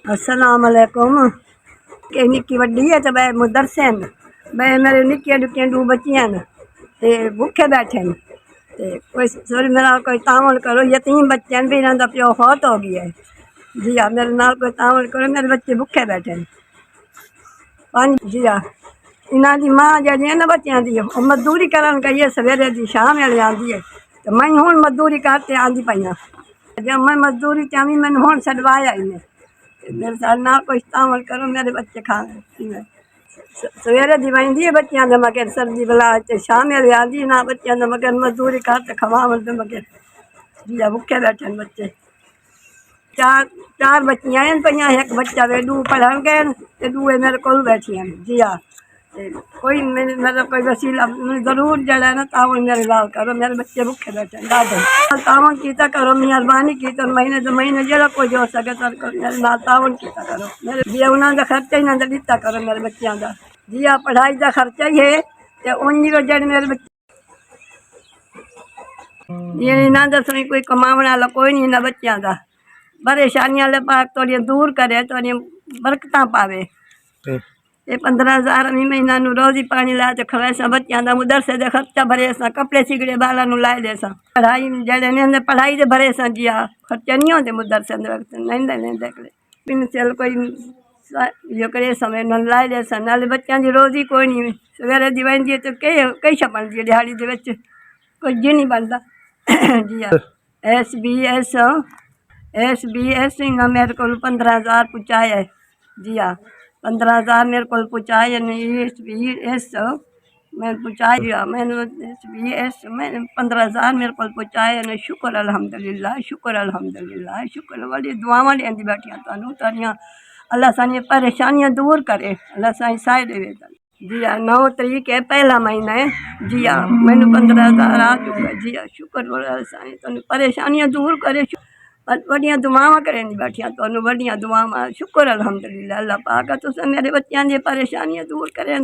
अस्सलाम वालेकुम। कि निक्की वड्डी है तो बै मदरसे न, बै मेरे निक्कियां निक्कियां दो बच्चियां न ते भुखे बैठे न ते कोई सॉरी मेरा कोई तामल करो, यतीम बच्चे न भी इन्हां दा प्यो फौत हो गया है। जी हाँ, मेरे नाल कोई तामल करो, मेरे बच्चे भुखे बैठे न। जी हाँ, इन्हां दी मां जिहड़ी है ना बच्चियां दी ओह मजदूरी करन गई है, सवेरे दी शाम वेले आंदी है ते मैं हुण मजदूरी करते आंदी पई आं। जब मैं मजदूरी चाहवी मैंने हुण छडवाया इन्हें, मेरे साथ ना कोई तामल करो, मेरे बच्चे खाने सवेरे दी वही बच्चियां दे मगर सर्दी बला शाम वेले आंदी ना बच्चियां दे मगर मजदूरी करते खवावन दे मगर जी भुखे बैठे न बच्चे। चार चार बच्चियां हैं पईयां, एक बच्चा वे दो पढ़न गए ते दूए मेरे कोल बैठियां जी हाँ। कोई मतलब कोई वसीला जरूर जड़ा ना तावन मेरे लाल करो, मेरे बच्चे भुखे बैठे तावन कीता करो, मेहरबानी की तो महीने दो महीने जरा कोई हो सके तो मेरे नाल तावन कीता करो। मेरे जी उन्होंने का खर्चा ही ना दिता करो मेरे बच्चों का जी हाँ, पढ़ाई का खर्चा ही है तो उन्हीं को जड़ मेरे बच्चे ये ना दसवीं कोई कमाने वाला कोई नहीं ना बच्चों का परेशानियां ले पाक थोड़ी दूर करे, थोड़ी बरकत पावे। ये 15,000 महीना रोजी पानी ला तो खवे बच्चों का मदरसे का खर्चा भरे कपड़े सिगड़े बाला लाए दे पढ़ाई जड़े पढ़ाई से भरे जी हाँ, खर्चा नहीं होते मदरसे नहीं चल कोई यो करे समय न लाए दे नाले बच्चों की रोजी कोई नहीं सवेरे दी वही तो कई छपन दी दिहाड़ी के कुछ जी नहीं बनता जी हाँ। SBS इन्हें मेरे को 15,000 पहुँचाया है जी हाँ, 15,000 मेरे को पहुँचाया नहीं। SBS मैं पहुँचाया मैंने SBS मैंने 15,000 मेरे को पहुँचाया नहीं। शुक्र अल्हम्दुलिल्लाह, शुक्र अल्हम्दुलिल्लाह, शुक्र वाली दुआवां लेंदी बैठियां तुहानू तारियां अल्लाह सारी परेशानियां दूर करे, अल्लाह साई साए देवे जी हाँ। 9 तरीक है पहला महीना है जी हाँ, मैंने 15,000 आ चुका जी हाँ। शुक्र साई तुहानू परेशानियां दूर करे, वड्डियां दुआवां करें बैठियां तुहानू वड्डियां दुआवां। शुक्र अल्हम्दुलिल्लाह अल्लाह पाक तुस मेरे बच्चों दी परेशानियां दूर करें।